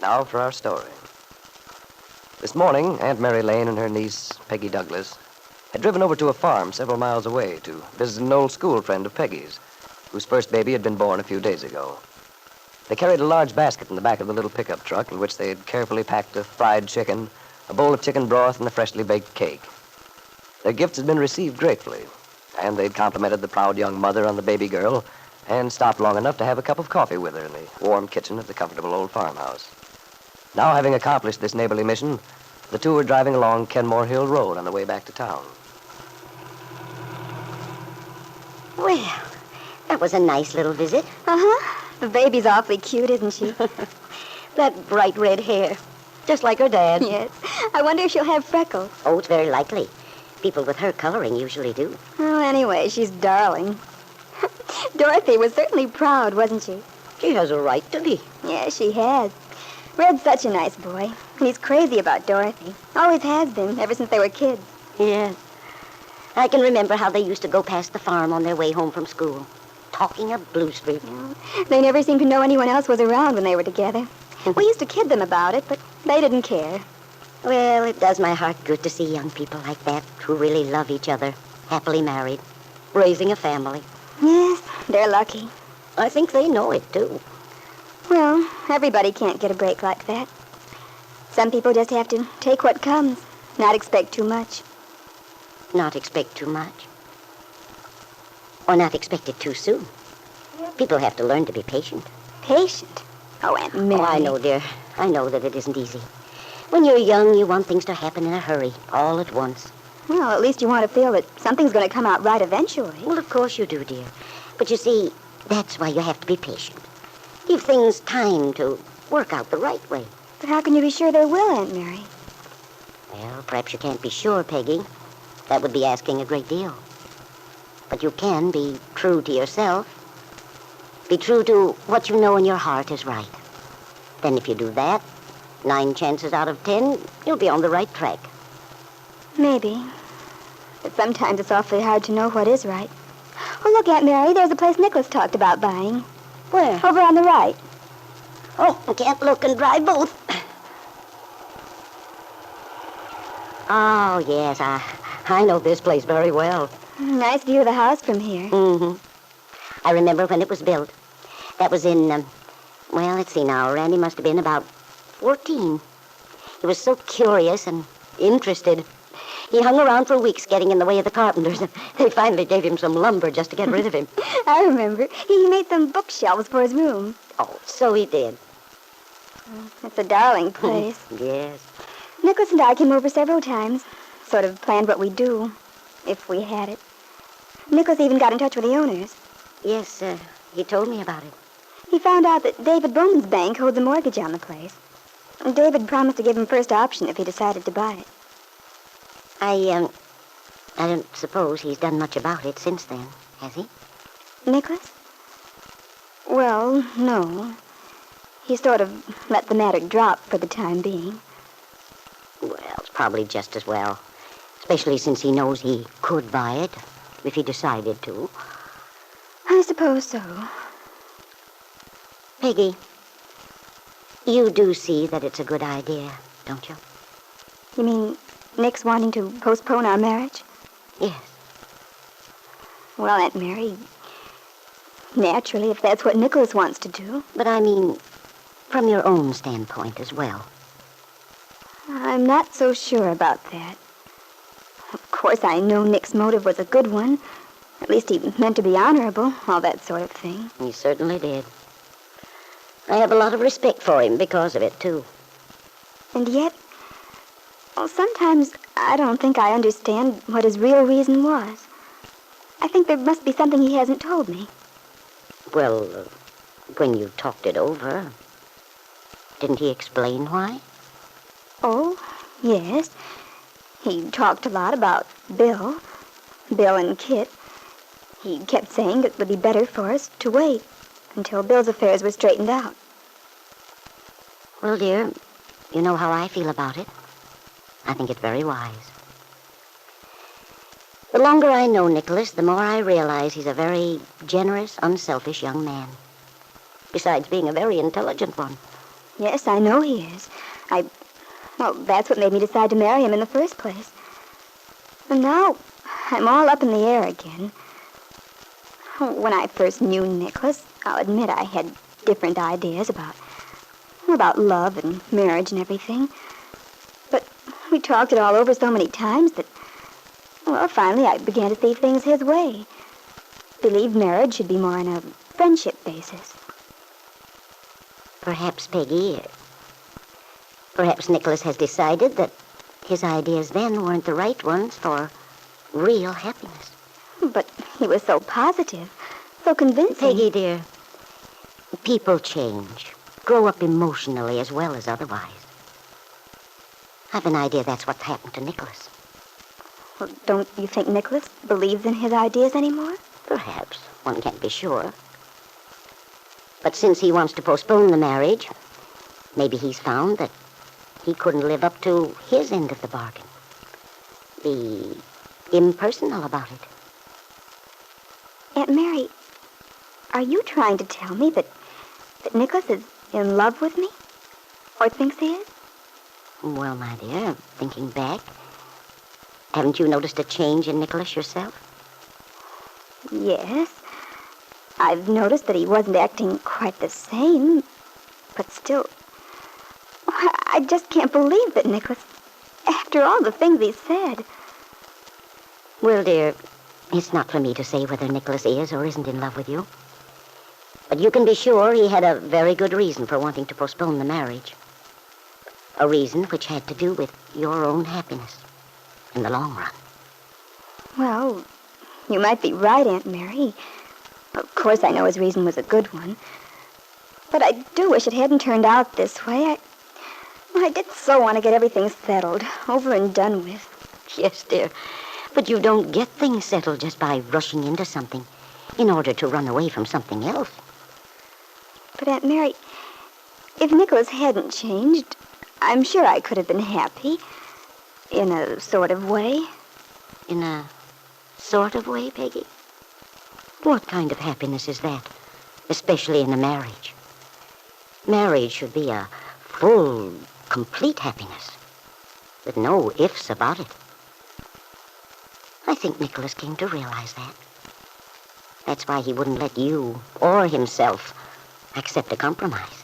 Now for our story. This morning, Aunt Mary Lane and her niece, Peggy Douglas, had driven over to a farm several miles away to visit an old school friend of Peggy's, whose first baby had been born a few days ago. They carried a large basket in the back of the little pickup truck in which they had carefully packed a fried chicken, a bowl of chicken broth, and a freshly baked cake. Their gifts had been received gratefully, and they'd complimented the proud young mother on the baby girl and stopped long enough to have a cup of coffee with her in the warm kitchen of the comfortable old farmhouse. Now, having accomplished this neighborly mission, the two were driving along Kenmore Hill Road on the way back to town. Well, that was a nice little visit. Uh-huh. The baby's awfully cute, isn't she? That bright red hair, just like her dad. Yes. I wonder if she'll have freckles. Oh, it's very likely. People with her coloring usually do. Oh, anyway, she's darling. Dorothy was certainly proud, wasn't she? She has a right to be. Yeah, she has. Red's such a nice boy, and he's crazy about Dorothy. Always has been, ever since they were kids. Yes. I can remember how they used to go past the farm on their way home from school, talking of Blue Street. They never seemed to know anyone else was around when they were together. We used to kid them about it, but they didn't care. Well, it does my heart good to see young people like that who really love each other, happily married, raising a family. Yes, they're lucky. I think they know it, too. Well, everybody can't get a break like that. Some people just have to take what comes, not expect too much. Not expect too much. Or not expect it too soon. People have to learn to be patient. Patient? Oh, Aunt Mary. Oh, I know, dear. I know that it isn't easy. When you're young, you want things to happen in a hurry, all at once. Well, at least you want to feel that something's going to come out right eventually. Well, of course you do, dear. But you see, that's why you have to be patient. Give things time to work out the right way. But how can you be sure they will, Aunt Mary? Well, perhaps you can't be sure, Peggy. That would be asking a great deal. But you can be true to yourself. Be true to what you know in your heart is right. Then if you do that, 9 chances out of 10, you'll be on the right track. Maybe. But sometimes it's awfully hard to know what is right. Oh, look, Aunt Mary, there's a place Nicholas talked about buying. Where? Over on the right. Oh, I can't look and drive both. Oh, yes, I know this place very well. Nice view of the house from here. Mm-hmm. I remember when it was built. That was in, well, let's see now. Randy must have been about 14. He was so curious and interested. He hung around for weeks getting in the way of the carpenters. They finally gave him some lumber just to get rid of him. I remember. He made some bookshelves for his room. Oh, so he did. It's a darling place. Yes. Nicholas and I came over several times. Sort of planned what we'd do, if we had it. Nicholas even got in touch with the owners. Yes, he told me about it. He found out that David Bowman's bank holds a mortgage on the place. And David promised to give him first option if he decided to buy it. I don't suppose he's done much about it since then, has he? Nicholas? Well, no. He sort of let the matter drop for the time being. Well, it's probably just as well. Especially since he knows he could buy it, if he decided to. I suppose so. Peggy, you do see that it's a good idea, don't you? You mean Nick's wanting to postpone our marriage? Yes. Well, Aunt Mary, naturally, if that's what Nicholas wants to do. But I mean, from your own standpoint as well. I'm not so sure about that. Of course, I know Nick's motive was a good one. At least he meant to be honorable, all that sort of thing. He certainly did. I have a lot of respect for him because of it, too. And yet, well, sometimes I don't think I understand what his real reason was. I think there must be something he hasn't told me. Well, when you talked it over, didn't he explain why? Oh, yes. He talked a lot about Bill and Kit. He kept saying it would be better for us to wait until Bill's affairs were straightened out. Well, dear, you know how I feel about it. I think it's very wise. The longer I know Nicholas, the more I realize he's a very generous, unselfish young man. Besides being a very intelligent one. Yes, I know he is. Well, that's what made me decide to marry him in the first place. And now, I'm all up in the air again. When I first knew Nicholas, I'll admit I had different ideas about love and marriage and everything. But we talked it all over so many times that, well, finally I began to see things his way. Believed marriage should be more on a friendship basis. Perhaps, Peggy, perhaps Nicholas has decided that his ideas then weren't the right ones for real happiness. But he was so positive, so convincing. Peggy, dear, people change, grow up emotionally as well as otherwise. I've an idea that's what happened to Nicholas. Well, don't you think Nicholas believes in his ideas anymore? Perhaps. One can't be sure. But since he wants to postpone the marriage, maybe he's found that he couldn't live up to his end of the bargain. Be impersonal about it. Aunt Mary, are you trying to tell me that Nicholas is in love with me? Or thinks he is? Well, my dear, thinking back, haven't you noticed a change in Nicholas yourself? Yes. I've noticed that he wasn't acting quite the same, but still, I just can't believe that Nicholas, after all the things he said. Well, dear, it's not for me to say whether Nicholas is or isn't in love with you. But you can be sure he had a very good reason for wanting to postpone the marriage. A reason which had to do with your own happiness in the long run. Well, you might be right, Aunt Mary. Of course, I know his reason was a good one. But I do wish it hadn't turned out this way. I did so want to get everything settled, over and done with. Yes, dear. But you don't get things settled just by rushing into something in order to run away from something else. But, Aunt Mary, if Nicholas hadn't changed, I'm sure I could have been happy. In a sort of way. In a sort of way, Peggy? What kind of happiness is that? Especially in a marriage. Marriage should be a full, complete happiness. With no ifs about it. I think Nicholas came to realize that. That's why he wouldn't let you or himself accept a compromise.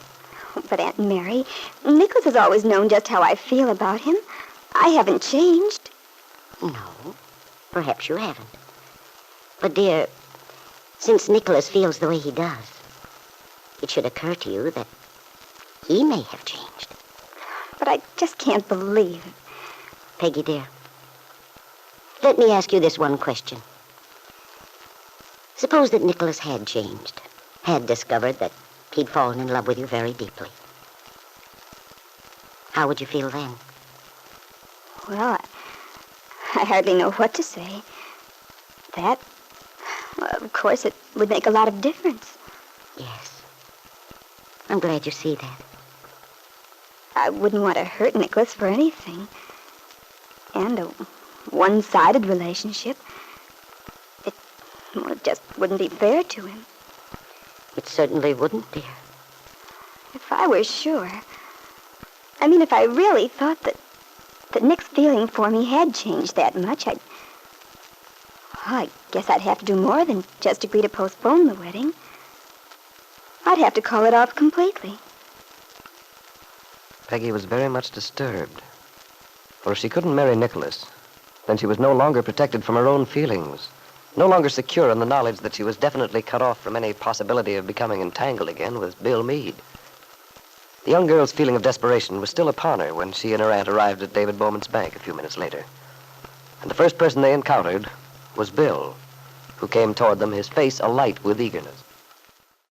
But, Aunt Mary, Nicholas has always known just how I feel about him. I haven't changed. No, perhaps you haven't. But, dear, since Nicholas feels the way he does, it should occur to you that he may have changed. But I just can't believe it. Peggy, dear, let me ask you this one question. Suppose that Nicholas had changed, had discovered that he'd fallen in love with you very deeply. How would you feel then? Well, I hardly know what to say. That, well, of course, it would make a lot of difference. Yes. I'm glad you see that. I wouldn't want to hurt Nicholas for anything. And a one-sided relationship, it just wouldn't be fair to him. It certainly wouldn't, dear. If I were sure. I mean, if I really thought that Nick's feeling for me had changed that much, I guess I'd have to do more than just agree to postpone the wedding. I'd have to call it off completely. Peggy was very much disturbed. For if she couldn't marry Nicholas, then she was no longer protected from her own feelings, no longer secure in the knowledge that she was definitely cut off from any possibility of becoming entangled again with Bill Meade. The young girl's feeling of desperation was still upon her when she and her aunt arrived at David Bowman's bank a few minutes later. And the first person they encountered was Bill, who came toward them, his face alight with eagerness.